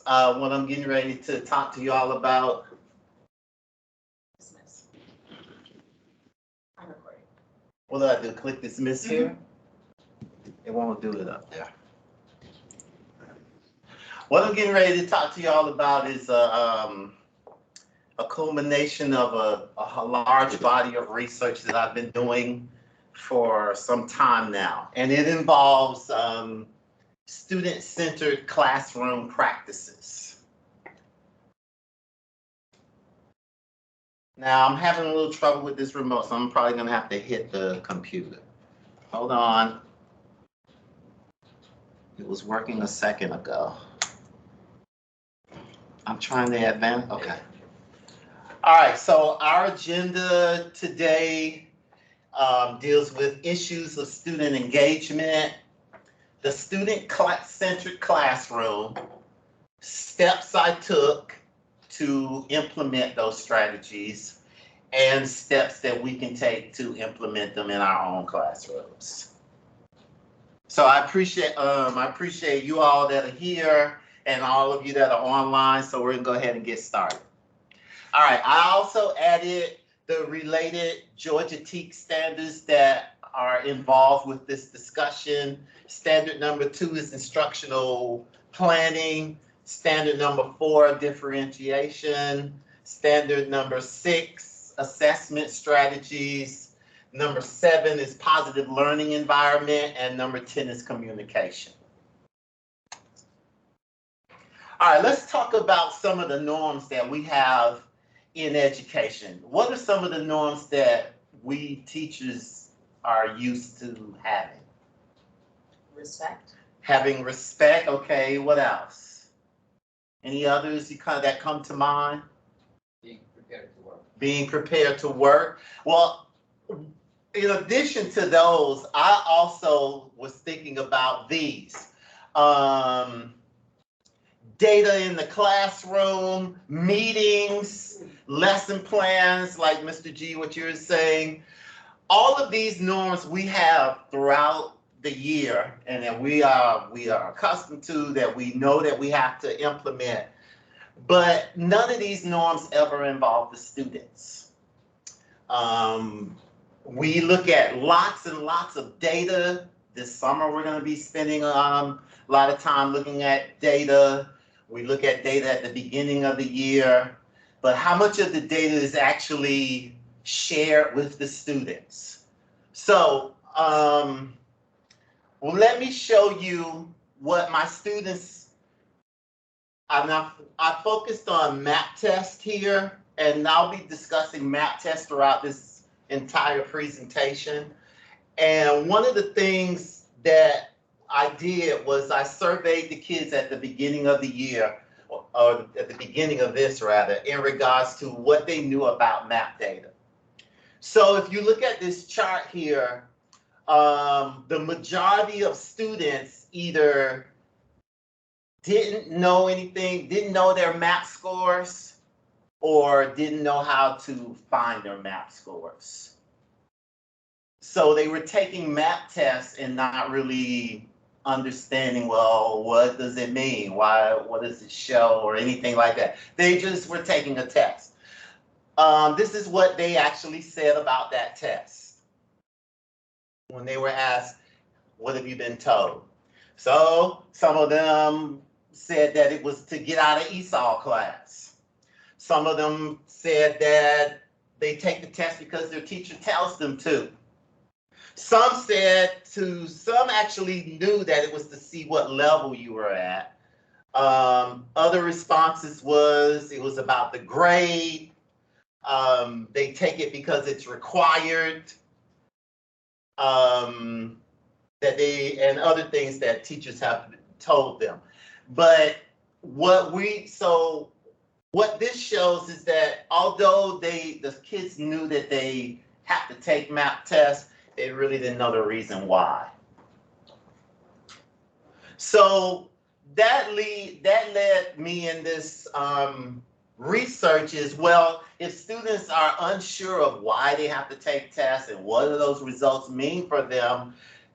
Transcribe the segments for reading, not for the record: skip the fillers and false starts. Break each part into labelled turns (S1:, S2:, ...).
S1: what I'm getting ready to talk to you all about.
S2: Dismiss. I'm recording.
S1: What do I do? Click dismiss here? It won't do it up there. What I'm getting ready to talk to you all about is a culmination of a large body of research that I've been doing for some time now. And it involves student-centered classroom practices. Now, I'm having a little trouble with this remote, so I'm probably gonna have to hit the computer. Hold on. It was working a second ago. I'm trying to advance, okay. All right, so our agenda today deals with issues of student engagement, the student-centered classroom, steps I took to implement those strategies, and steps that we can take to implement them in our own classrooms. So I appreciate you all that are here and all of you that are online, so we're gonna go ahead and get started. All right, I also added the related Georgia TEKS standards that are involved with this discussion. Standard number 2 is instructional planning. Standard number 4, differentiation. Standard number 6, assessment strategies. Number 7 is positive learning environment, and number 10 is communication. All right, let's talk about some of the norms that we have in education. What are some of the norms that we teachers are used to having?
S2: Respect.
S1: Having respect, okay, what else? Any others that come to mind?
S3: Being prepared to work.
S1: Being prepared to work. Well, in addition to those, I also was thinking about these. Data in the classroom, meetings, lesson plans, like Mr. G, what you were saying. All of these norms we have throughout the year, and that we are accustomed to, that we know that we have to implement. But none of these norms ever involve the students. We look at lots and lots of data. This summer, we're going to be spending a lot of time looking at data. We look at data at the beginning of the year, but how much of the data is actually shared with the students? So, well, let me show you what my students, I focused on map test here, and I'll be discussing map test throughout this entire presentation. And one of the things that I did was I surveyed the kids at the beginning of the year, or at the beginning of this rather, in regards to what they knew about map data. So if you look at this chart here, the majority of students either didn't know anything, didn't know their map scores, or didn't know how to find their map scores. So they were taking map tests and not really understanding, well, what does it mean? Why, what does it show, or anything like that. They just were taking a test. This is what they actually said about that test when they were asked, what have you been told? So some of them said that it was to get out of ESOL class. Some of them said that they take the test because their teacher tells them to. Some actually knew that it was to see what level you were at. Other responses it was about the grade. They take it because it's required. And other things that teachers have told them. But what this shows is that although the kids knew that they had to take map tests, they really didn't know the reason why. So that led me in this research is, well, if students are unsure of why they have to take tests and what do those results mean for them,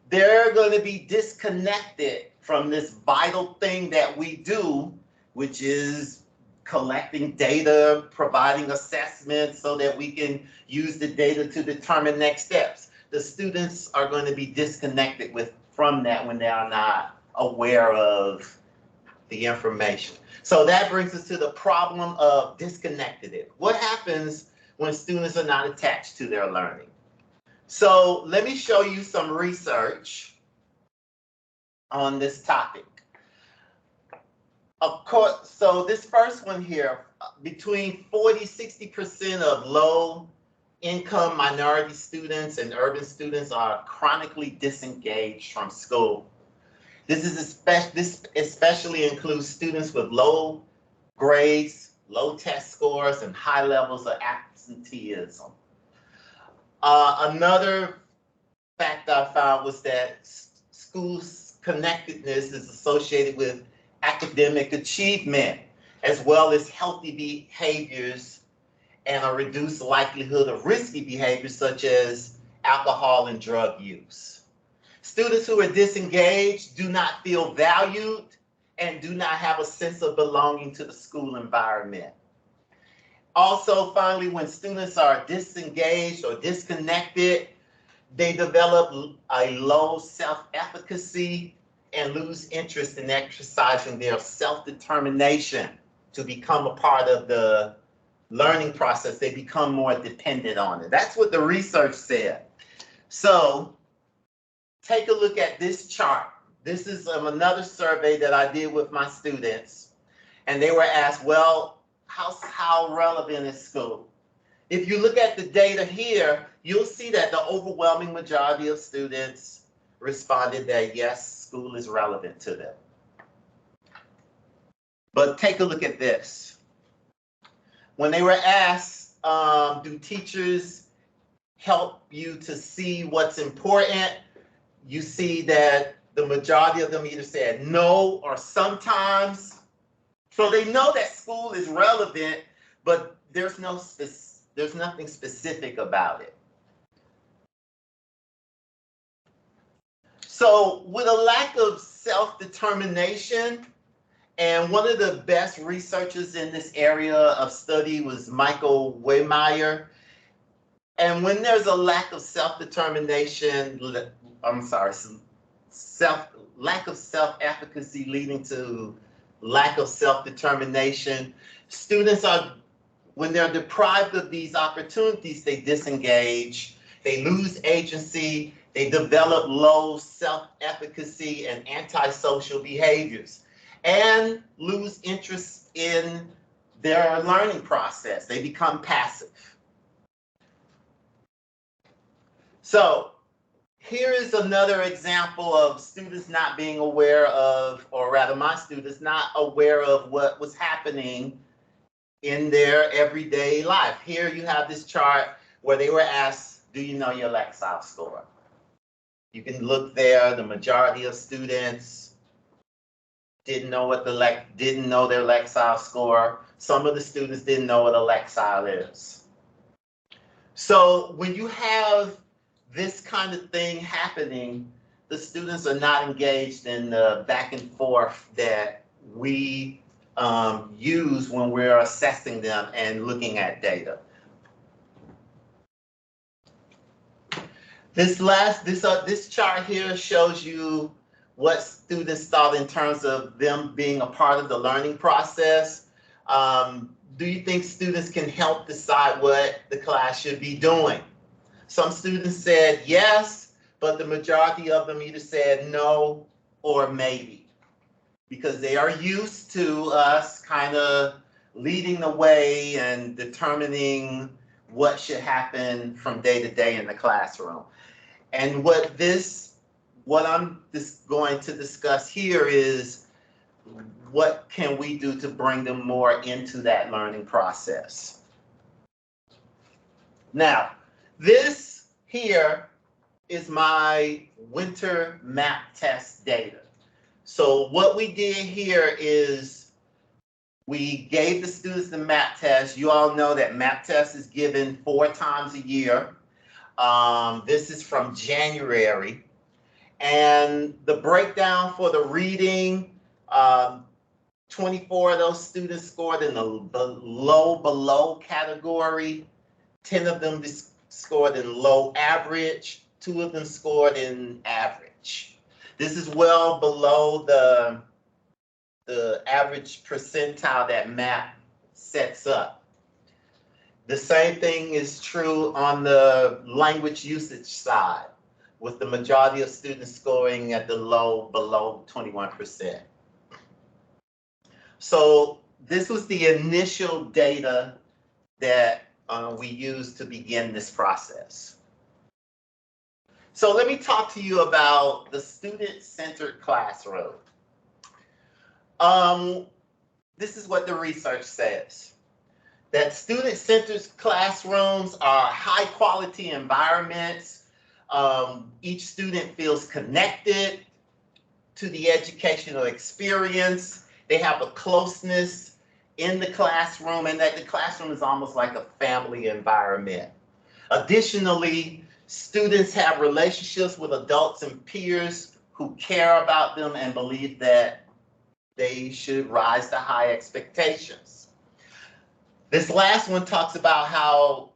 S1: they're going to be disconnected from this vital thing that we do which is collecting data, providing assessments so that we can use the data to determine next steps. The students are going to be disconnected from that when they are not aware of the information. So that brings us to the problem of disconnected. What happens when students are not attached to their learning? So let me show you some research on this topic. Of course, so this first one here, between 40–60% of low-income minority students and urban students are chronically disengaged from school. This especially includes students with low grades, low test scores, and high levels of absenteeism. Another fact I found was that schools' connectedness is associated with academic achievement, as well as healthy behaviors and a reduced likelihood of risky behaviors such as alcohol and drug use. Students who are disengaged do not feel valued and do not have a sense of belonging to the school environment. Also, finally, when students are disengaged or disconnected, they develop a low self-efficacy and lose interest in exercising their self-determination to become a part of the learning process. They become more dependent on it. That's what the research said. So take a look at this chart. This is another survey that I did with my students, and they were asked, well, how relevant is school? If you look at the data here, you'll see that the overwhelming majority of students responded that yes, school is relevant to them. But take a look at this. When they were asked, do teachers help you to see what's important? You see that the majority of them either said no or sometimes. So they know that school is relevant, but there's nothing specific about it. So with a lack of self-determination, and one of the best researchers in this area of study was Michael Wehmeyer. And when there's a lack of self-determination, lack of self-efficacy leading to lack of self-determination, students when they're deprived of these opportunities, they disengage, they lose agency, they develop low self-efficacy and antisocial behaviors, and lose interest in their learning process. They become passive. So here is another example of students not being aware of, or rather my students not aware of what was happening in their everyday life. Here you have this chart where they were asked, do you know your Lexile score? You can look there, the majority of students didn't know their Lexile score. Some of the students didn't know what a Lexile is. So when you have this kind of thing happening, the students are not engaged in the back and forth that we use when we're assessing them and looking at data. This chart here shows you what students thought in terms of them being a part of the learning process. Do you think students can help decide what the class should be doing? Some students said yes, but the majority of them either said no or maybe, because they are used to us kind of leading the way and determining what should happen from day to day in the classroom. And what I'm just going to discuss here is what can we do to bring them more into that learning process. Now, this here is my winter map test data. So what we did here is we gave the students the map test. You all know that map test is given 4 times a year. This is from January. And the breakdown for the reading, 24 of those students scored in the below category. 10 of them scored in low average. 2 of them scored in average. This is well below the average percentile that MAP sets up. The same thing is true on the language usage side, with the majority of students scoring at the low below 21%. So this was the initial data that we used to begin this process. So let me talk to you about the student-centered classroom. This is what the research says, that student-centered classrooms are high-quality environments. Each student feels connected to the educational experience. They have a closeness in the classroom, and that the classroom is almost like a family environment. Additionally, students have relationships with adults and peers who care about them and believe that they should rise to high expectations. This last one talks about how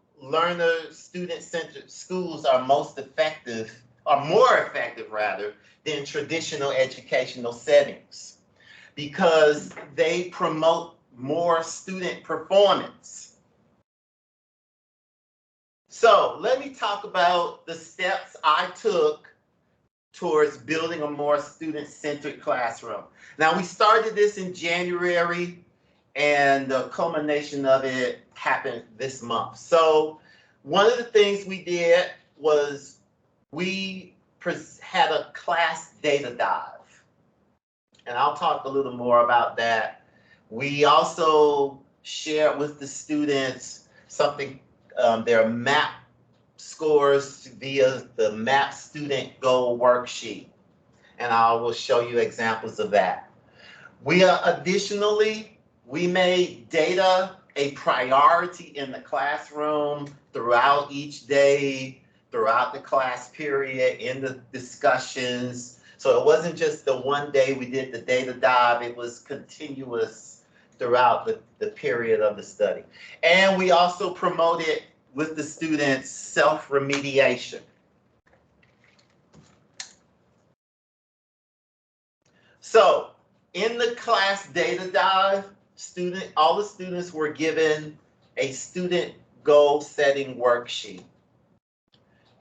S1: student-centered schools are most effective, or more effective rather, than traditional educational settings, because they promote more student performance. So let me talk about the steps I took towards building a more student-centered classroom. Now, we started this in January, and the culmination of it happened this month. So one of the things we did was we had a class data dive. And I'll talk a little more about that. We also shared with the students something, their MAP scores via the MAP Student Goal worksheet. And I will show you examples of that. Additionally, we made data a priority in the classroom throughout each day, throughout the class period, in the discussions. So it wasn't just the one day we did the data dive, it was continuous throughout the period of the study. And we also promoted with the students self-remediation. So in the class data dive, all the students were given a student goal setting worksheet.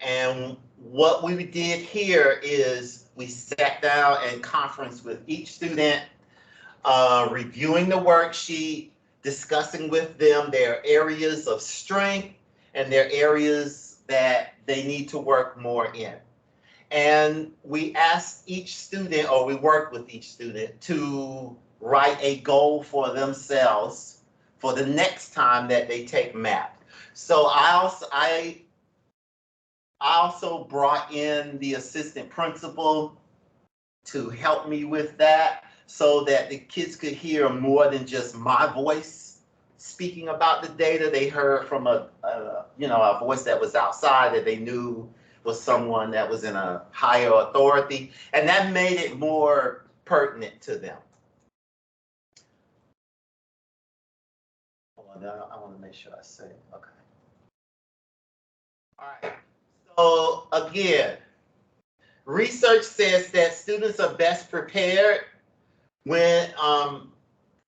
S1: And what we did here is we sat down and conferenced with each student, reviewing the worksheet, discussing with them their areas of strength and their areas that they need to work more in. And we asked each student, or we worked with each student, to write a goal for themselves for the next time that they take MAP. So I also brought in the assistant principal to help me with that, so that the kids could hear more than just my voice speaking about the data. They heard from a voice that was outside, that they knew was someone that was in a higher authority, and that made it more pertinent to them. I want to make sure I say it. Okay. All right. So again, research says that students are best prepared when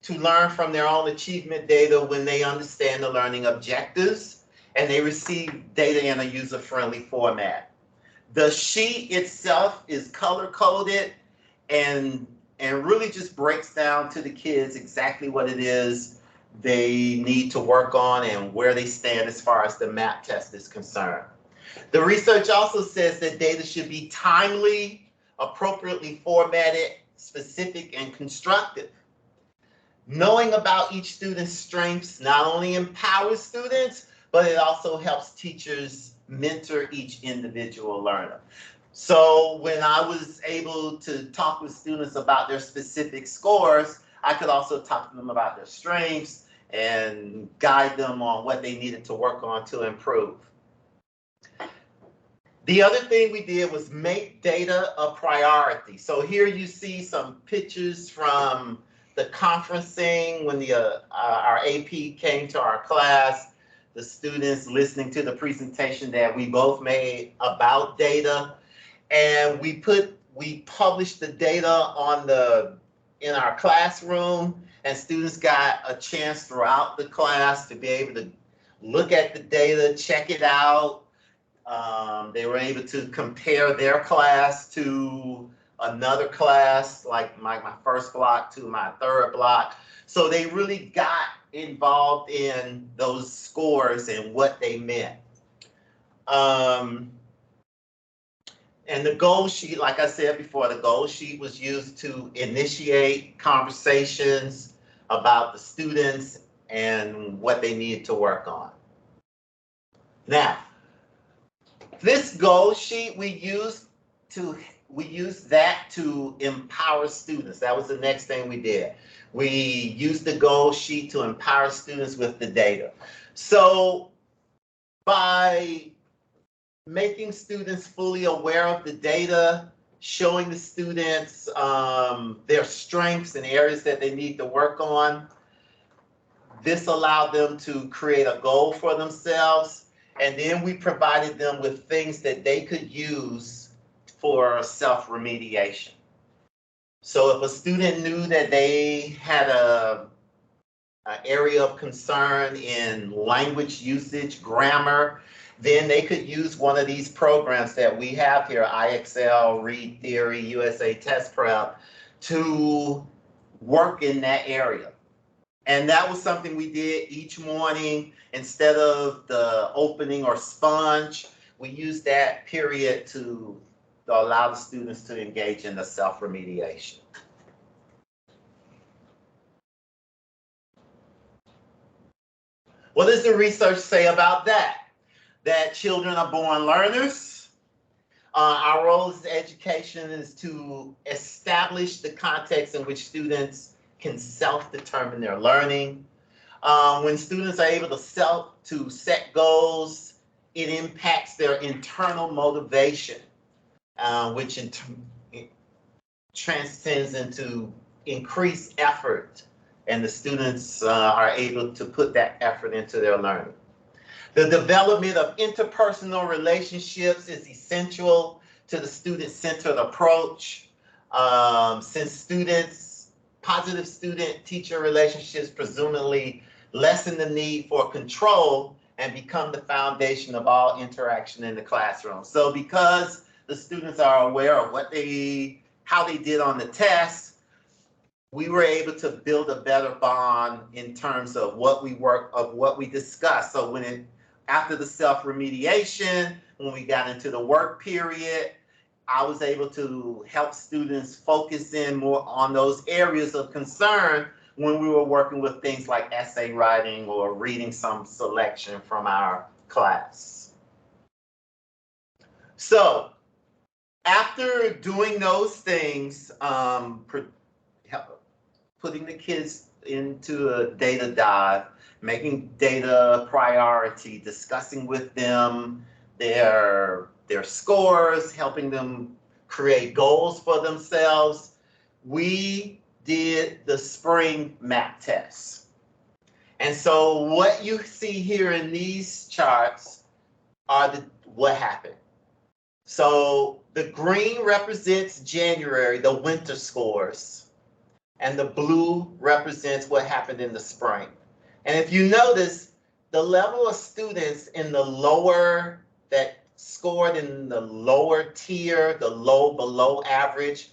S1: to learn from their own achievement data when they understand the learning objectives and they receive data in a user-friendly format. The sheet itself is color-coded and really just breaks down to the kids exactly what it is they need to work on and where they stand as far as the MAP test is concerned. The research also says that data should be timely, appropriately formatted, specific, and constructive. Knowing about each student's strengths not only empowers students, but it also helps teachers mentor each individual learner. So when I was able to talk with students about their specific scores, I could also talk to them about their strengths and guide them on what they needed to work on to improve. The other thing we did was make data a priority. So here you see some pictures from the conferencing, when our AP came to our class, the students listening to the presentation that we both made about data. And we published the data in our classroom, and students got a chance throughout the class to be able to look at the data, check it out. They were able to compare their class to another class, like my first block to my third block. So they really got involved in those scores and what they meant. And the goal sheet, like I said before, the goal sheet was used to initiate conversations about the students and what they needed to work on. Now, this goal sheet we used that to empower students. That was the next thing we did. We used the goal sheet to empower students with the data. So by making students fully aware of the data, showing the students their strengths and areas that they need to work on, this allowed them to create a goal for themselves. And then we provided them with things that they could use for self-remediation. So if a student knew that they had an area of concern in language usage, grammar, then they could use one of these programs that we have here, IXL, Read Theory, USA Test Prep, to work in that area. And that was something we did each morning. Instead of the opening or sponge, we used that period to allow the students to engage in the self-remediation. What does the research say about that? That children are born learners. Our role as education is to establish the context in which students can self-determine their learning. When students are able to set goals, it impacts their internal motivation, which transcends into increased effort, and the students are able to put that effort into their learning. The development of interpersonal relationships is essential to the student-centered approach. Since positive student-teacher relationships presumably lessen the need for control and become the foundation of all interaction in the classroom. So because the students are aware of how they did on the test, we were able to build a better bond in terms of what we discussed. So after the self-remediation, when we got into the work period, I was able to help students focus in more on those areas of concern when we were working with things like essay writing or reading some selection from our class. So after doing those things, putting the kids into a data dive, making data a priority, discussing with them their scores, helping them create goals for themselves, we did the spring map test. And so what you see here in these charts are what happened. So the green represents January, the winter scores, and the blue represents what happened in the spring. And if you notice, the level of students that scored in the lower tier, the below average,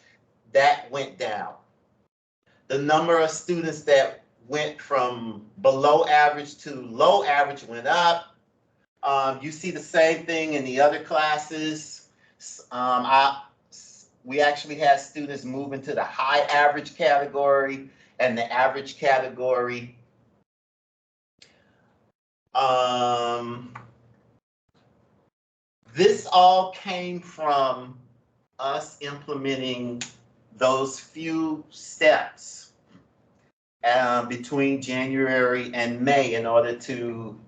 S1: that went down. The number of students that went from below average to low average went up. You see the same thing in the other classes. We actually had students move into the high average category and the average category. This all came from us implementing those few steps between January and May in order to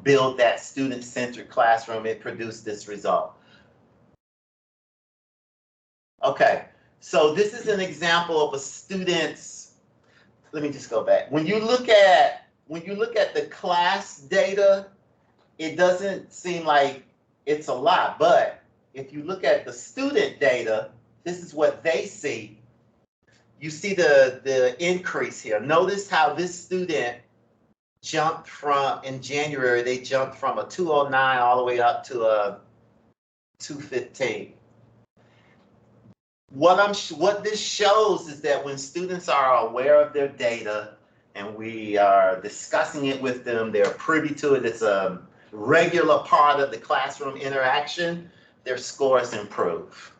S1: build that student-centered classroom. It produced this result. Okay, so this is an example of a student's let me just go back. When you look at the class data, it doesn't seem like it's a lot, but if you look at the student data, this is what they see. You see the increase here. Notice how this student jumped from, in January, they jumped from a 209 all the way up to a 215. What this shows is that when students are aware of their data and we are discussing it with them, they're privy to it, it's a regular part of the classroom interaction, their scores improve.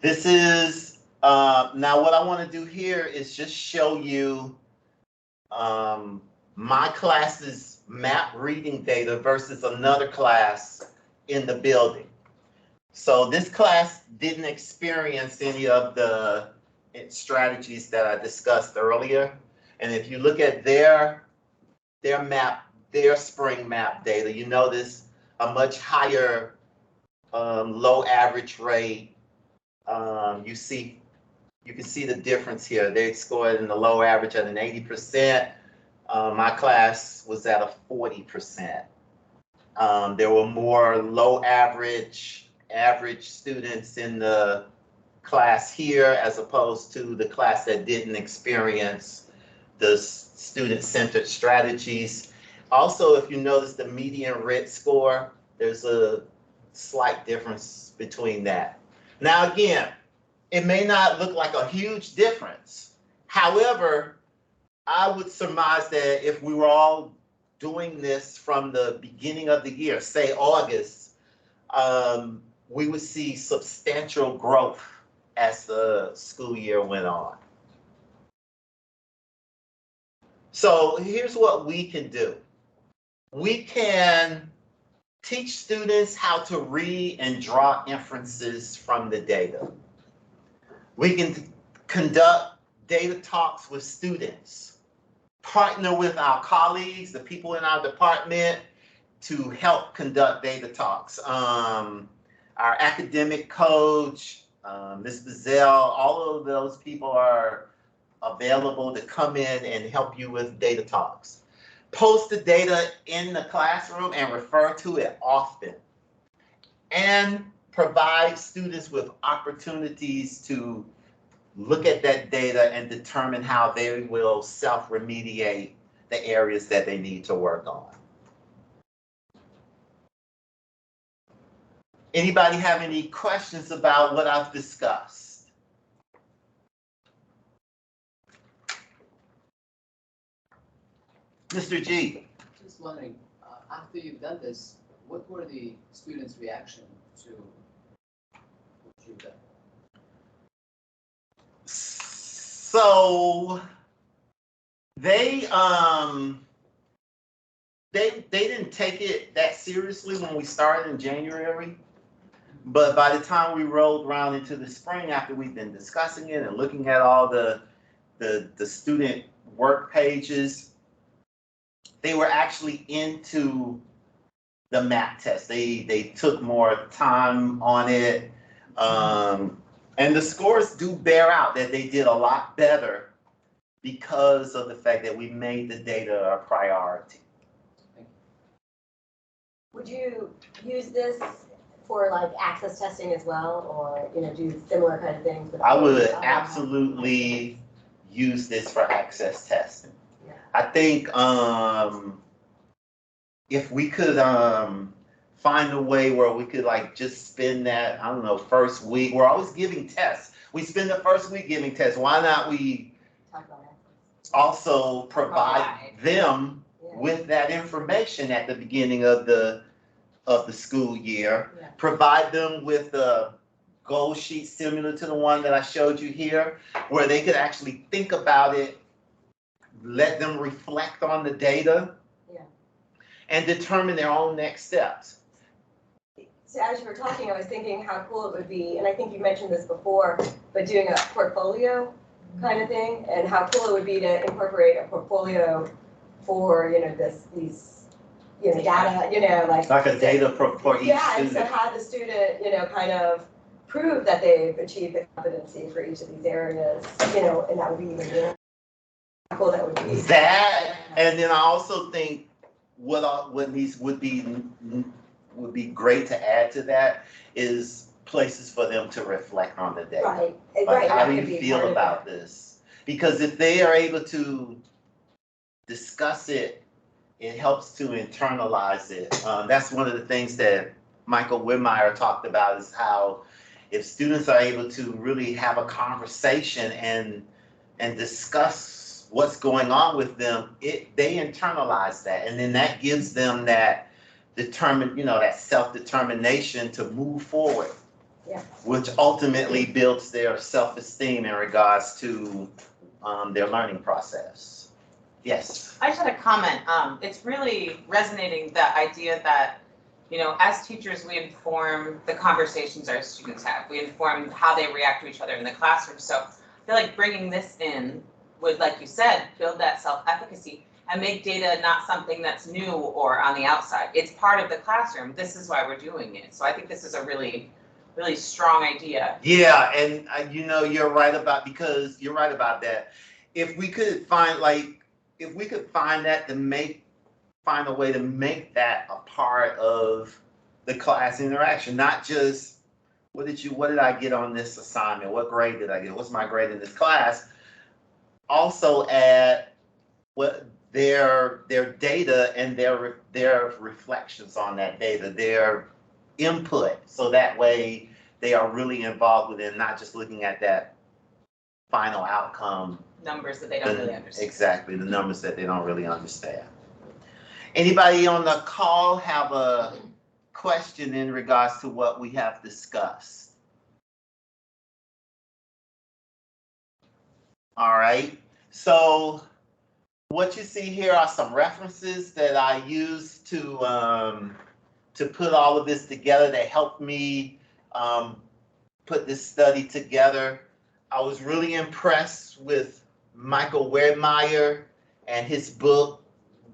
S1: This is, now what I want to do here is just show you my class's map reading data versus another class in the building. So this class didn't experience any of the strategies that I discussed earlier. And if you look at their spring map data, you notice a much higher low average rate. You can see the difference here. They scored in the low average at an 80%. My class was at a 40%. There were more low average students in the class here as opposed to the class that didn't experience the student-centered strategies. Also, if you notice the median RIT score, there's a slight difference between that. Now again, it may not look like a huge difference. However, I would surmise that if we were all doing this from the beginning of the year, say August, we would see substantial growth as the school year went on. So here's what we can do. We can teach students how to read and draw inferences from the data. We can conduct data talks with students, partner with our colleagues, the people in our department, to help conduct data talks. Our academic coach, Ms. Bazell, all of those people are available to come in and help you with data talks. Post the data in the classroom and refer to it often. And provide students with opportunities to look at that data and determine how they will self-remediate the areas that they need to work on. Anybody have any questions about what I've discussed? Mr. G.
S3: Just wondering, after you've done this, what were the students' reaction to what you've done?
S1: So they didn't take it that seriously when we started in January. But by the time we rolled around into the spring, after we've been discussing it and looking at all the student work pages, they were actually into the map test. They took more time on it. And the scores do bear out that they did a lot better because of the fact that we made the data a priority.
S2: Would you use this for like access testing as well, or do similar kind of things?
S1: I would absolutely use this for access testing.
S2: Yeah.
S1: I think if we could find a way where we could like just spend that, I don't know, first week. We're always giving tests. We spend the first week giving tests. Why not we also provide them with that information at the beginning of the school year?
S2: Yeah.
S1: Provide them with a goal sheet similar to the one that I showed you here, where they could actually think about it, let them reflect on the data, and determine their own next steps.
S2: So as you were talking, I was thinking how cool it would be, and I think you mentioned this before, but doing a portfolio kind of thing, and how cool it would be to incorporate a portfolio for these data,
S1: like a data for each
S2: and so
S1: student.
S2: have the student kind of prove that they've achieved the competency for each of these areas, you know, and that would be even more cool. That would be.
S1: That, and then I also think what needs would be great to add to that is places for them to reflect on the day.
S2: Right,
S1: Like,
S2: right.
S1: how
S2: that
S1: do
S2: could
S1: you
S2: be
S1: feel
S2: part of
S1: about this? Because if they are able to discuss it, it helps to internalize it. That's one of the things that Michael Whitmire talked about, is how if students are able to really have a conversation and discuss what's going on with them, they internalize that, and then that gives them that that self-determination to move forward.
S2: Yeah.
S1: Which ultimately builds their self-esteem in regards to their learning process. Yes.
S4: I just had a comment. It's really resonating, the idea that, you know, as teachers, we inform the conversations our students have. We inform how they react to each other in the classroom. So I feel like bringing this in would, like you said, build that self-efficacy and make data not something that's new or on the outside. It's part of the classroom. This is why we're doing it. So I think this is a really, really strong idea.
S1: Yeah, and you're right about that. If we could find that find a way to make that a part of the class interaction, not just what did I get on this assignment? What grade did I get? What's my grade in this class? Also add what their data and their reflections on that data, their input, so that way they are really involved with it, not just looking at that final outcome.
S4: Numbers that they don't really understand.
S1: Exactly, the numbers that they don't really understand. Anybody on the call have a question in regards to what we have discussed? All right, so what you see here are some references that I used to put all of this together, that helped me put this study together. I was really impressed with Michael Whitmire and his book,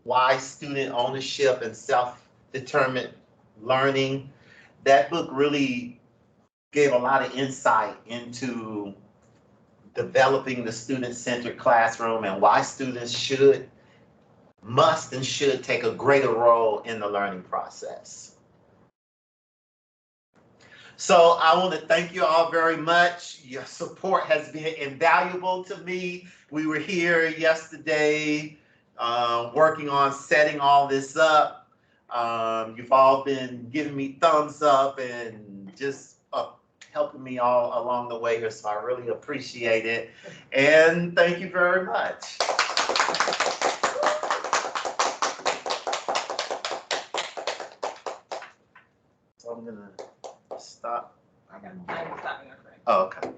S1: Why Student Ownership and Self-Determined Learning. That book really gave a lot of insight into developing the student-centered classroom and why students must and should take a greater role in the learning process. So I want to thank you all very much. Your support has been invaluable to me. We were here yesterday working on setting all this up. You've all been giving me thumbs up and just helping me all along the way here, so I really appreciate it. And thank you very much. So I'm gonna stop.
S4: I'm stopping our break.
S1: Oh, okay.